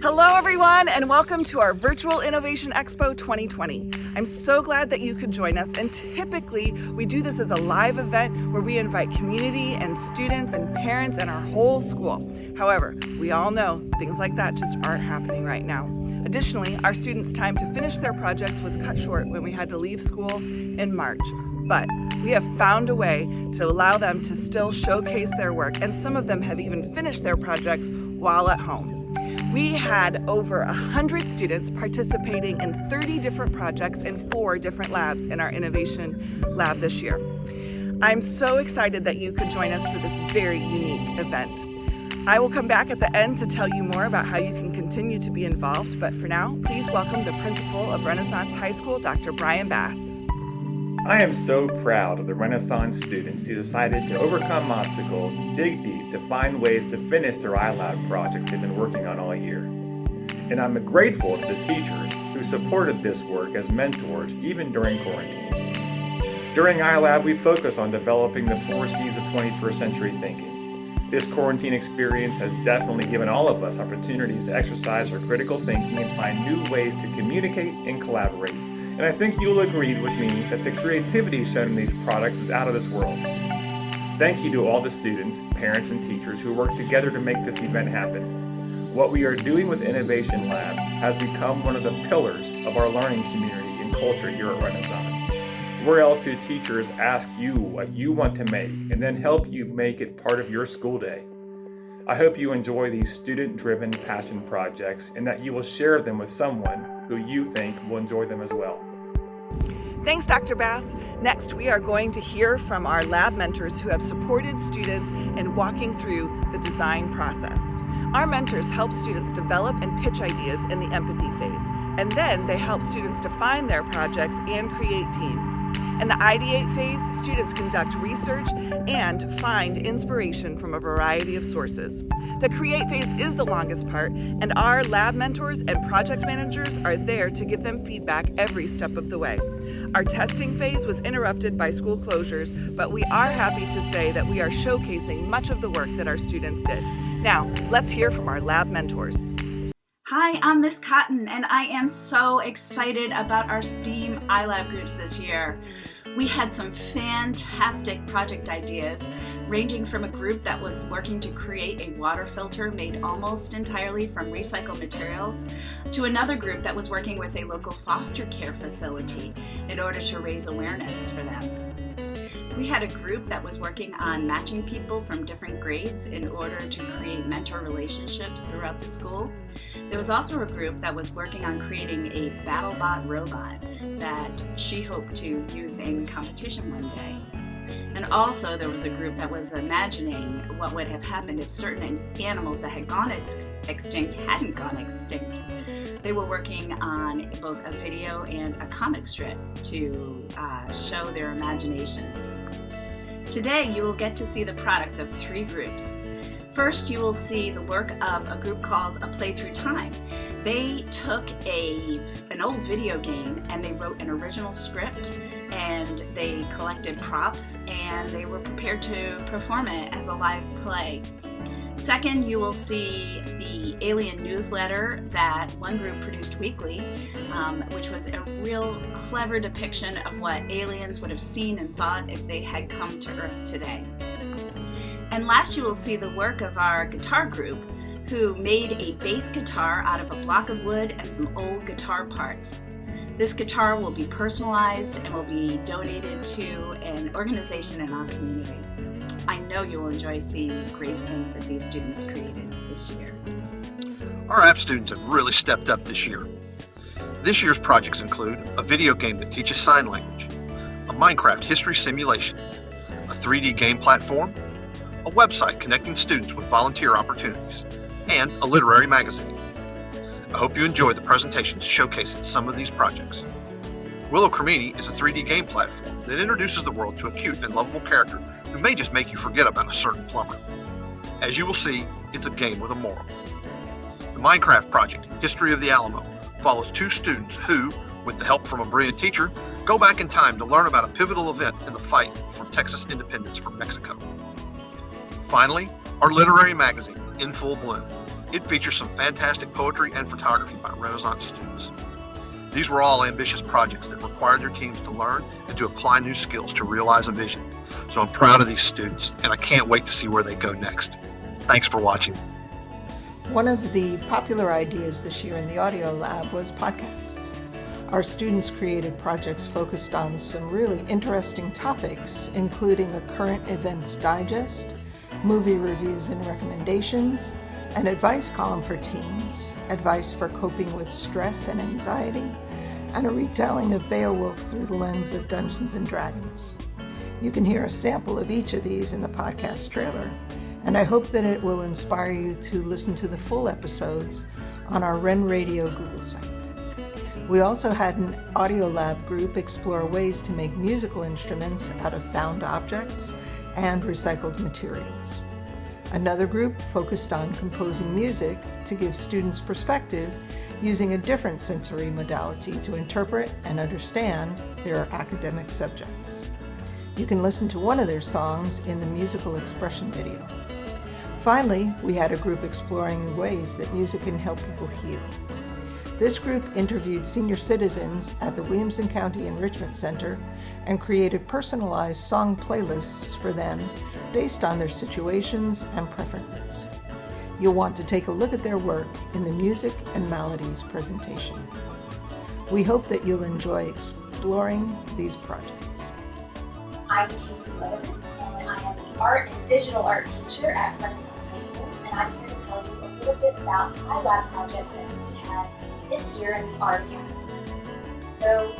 Hello everyone, and welcome to our Virtual Innovation Expo 2020. I'm so glad that you could join us, and typically we do this as a live event where we invite community and students and parents and our whole school. However, we all know things like that just aren't happening right now. Additionally, our students' time to finish their projects was cut short when we had to leave school in March. But we have found a way to allow them to still showcase their work, and some of them have even finished their projects while at home. We had over 100 students participating in 30 different projects in 4 different labs in our innovation lab this year. I'm so excited that you could join us for this very unique event. I will come back at the end to tell you more about how you can continue to be involved, but for now, please welcome the principal of Renaissance High School, Dr. Brian Bass. I am so proud of the Renaissance students who decided to overcome obstacles and dig deep to find ways to finish their iLab projects they've been working on all year. And I'm grateful to the teachers who supported this work as mentors even during quarantine. During iLab, we focus on developing the 4 C's of 21st century thinking. This quarantine experience has definitely given all of us opportunities to exercise our critical thinking and find new ways to communicate and collaborate. And I think you'll agree with me that the creativity shown in these products is out of this world. Thank you to all the students, parents, and teachers who worked together to make this event happen. What we are doing with Innovation Lab has become one of the pillars of our learning community and culture here at Renaissance. Where else do teachers ask you what you want to make and then help you make it part of your school day? I hope you enjoy these student-driven passion projects and that you will share them with someone who you think will enjoy them as well. Thanks, Dr. Bass. Next, we are going to hear from our lab mentors who have supported students in walking through the design process. Our mentors help students develop and pitch ideas in the empathy phase, and then they help students define their projects and create teams. In the ideate phase, students conduct research and find inspiration from a variety of sources. The create phase is the longest part, and our lab mentors and project managers are there to give them feedback every step of the way. Our testing phase was interrupted by school closures, but we are happy to say that we are showcasing much of the work that our students did. Now, let's hear from our lab mentors. Hi, I'm Miss Cotton, and I am so excited about our STEAM iLab groups this year. We had some fantastic project ideas, ranging from a group that was working to create a water filter made almost entirely from recycled materials, to another group that was working with a local foster care facility in order to raise awareness for them. We had a group that was working on matching people from different grades in order to create mentor relationships throughout the school. There was also a group that was working on creating a BattleBot robot that she hoped to use in competition one day. And also there was a group that was imagining what would have happened if certain animals that had gone extinct hadn't gone extinct. They were working on both a video and a comic strip to show their imagination. Today you will get to see the products of 3 groups. First, you will see the work of a group called A Play Through Time. They took an old video game and they wrote an original script, and they collected props and they were prepared to perform it as a live play. Second, you will see the alien newsletter that one group produced weekly, which was a real clever depiction of what aliens would have seen and thought if they had come to Earth today. And last, you will see the work of our guitar group, who made a bass guitar out of a block of wood and some old guitar parts. This guitar will be personalized and will be donated to an organization in our community. I know you will enjoy seeing the great things that these students created this year. Our app students have really stepped up this year. This year's projects include a video game that teaches sign language, a Minecraft history simulation, a 3D game platform, a website connecting students with volunteer opportunities, and a literary magazine. I hope you enjoy the presentations showcasing some of these projects. Willow Cremini is a 3D game platform that introduces the world to a cute and lovable character who may just make you forget about a certain plumber. As you will see, it's a game with a moral. The Minecraft project, History of the Alamo, follows 2 students who, with the help from a brilliant teacher, go back in time to learn about a pivotal event in the fight for Texas independence from Mexico. Finally, our literary magazine, In Full Bloom, It features some fantastic poetry and photography by Renaissance students. These were all ambitious projects that required their teams to learn and to apply new skills to realize a vision. So I'm proud of these students, and I can't wait to see where they go next. Thanks for watching. One of the popular ideas this year in the audio lab was podcasts. Our students created projects focused on some really interesting topics, including a current events digest, movie reviews and recommendations, an advice column for teens, advice for coping with stress and anxiety, and a retelling of Beowulf through the lens of Dungeons & Dragons. You can hear a sample of each of these in the podcast trailer, and I hope that it will inspire you to listen to the full episodes on our Ren Radio Google site. We also had an audio lab group explore ways to make musical instruments out of found objects and recycled materials. Another group focused on composing music to give students perspective using a different sensory modality to interpret and understand their academic subjects. You can listen to one of their songs in the musical expression video. Finally, we had a group exploring ways that music can help people heal. This group interviewed senior citizens at the Williamson County Enrichment Center and created personalized song playlists for them based on their situations and preferences. You'll want to take a look at their work in the Music and Melodies presentation. We hope that you'll enjoy exploring these projects. I'm CASY, LEATHERMAN, and I am the art and digital art teacher at Renaissance High School, and I'm here to tell you a little bit about iLab projects that we had this year in the Art Academy. So,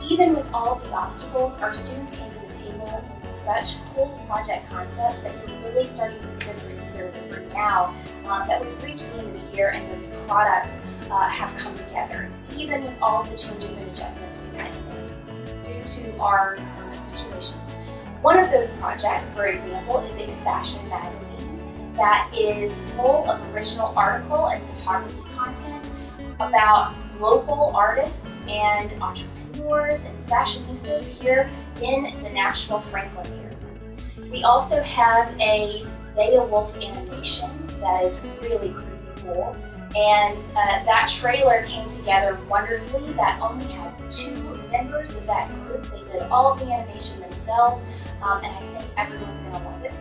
even with all of the obstacles, our students came to the table with such cool project concepts that you're really starting to see the fruits of their labor now that we've reached the end of the year and those products have come together, even with all of the changes and adjustments we've had to make due to our current situation. One of those projects, for example, is a fashion magazine that is full of original article and photography content about local artists and entrepreneurs and fashionistas here in the Nashville Franklin area. We also have a Beowulf animation that is really cool, and that trailer came together wonderfully. That only had 2 members of that group. They did all of the animation themselves, and I think everyone's going to love it.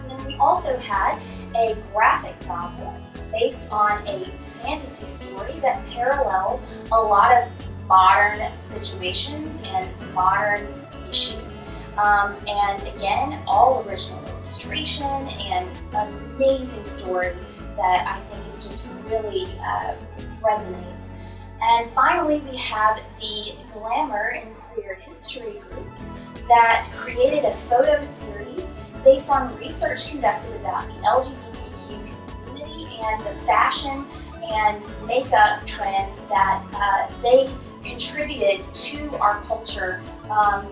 And then we also had a graphic novel based on a fantasy story that parallels a lot of modern situations and modern issues. And again, all original illustration and amazing story that I think is just really resonates. And finally, we have the Glamour in Queer History group that created a photo series based on research conducted about the LGBTQ community and the fashion and makeup trends that they contributed to our culture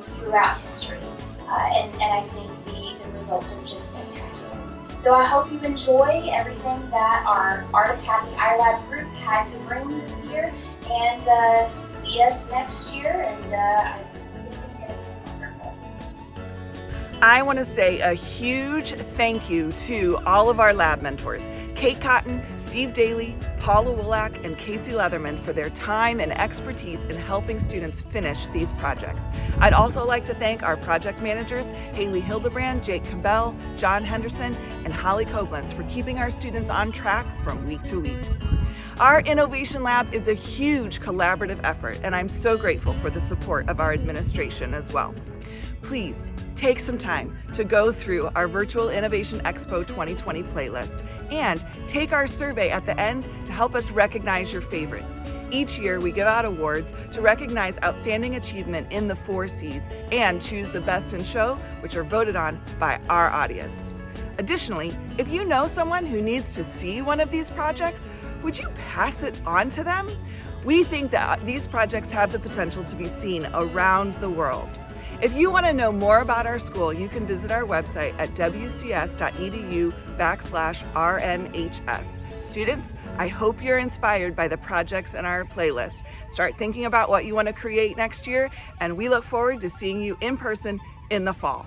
throughout history. And I think the results are just spectacular. So I hope you enjoy everything that our Art Academy iLab group had to bring this year, and see us next year, and I think it's going to be wonderful. I want to say a huge thank you to all of our lab mentors, Kate Cotton, Steve DALY, PAULA WOLAK, and CASY LEATHERMAN for their time and expertise in helping students finish these projects. I'd also like to thank our project managers, Haley Hildebrand, Jake Cabell, John Henderson, and Holly Koblenz for keeping our students on track from week to week. Our Innovation Lab is a huge collaborative effort, and I'm so grateful for the support of our administration as well. Please take some time to go through our Virtual Innovation Expo 2020 playlist and take our survey at the end to help us recognize your favorites. Each year, we give out awards to recognize outstanding achievement in the 4 C's and choose the best in show, which are voted on by our audience. Additionally, if you know someone who needs to see one of these projects, would you pass it on to them? We think that these projects have the potential to be seen around the world. If you want to know more about our school, you can visit our website at wcs.edu/RNHS. Students, I hope you're inspired by the projects in our playlist. Start thinking about what you want to create next year, and we look forward to seeing you in person in the fall.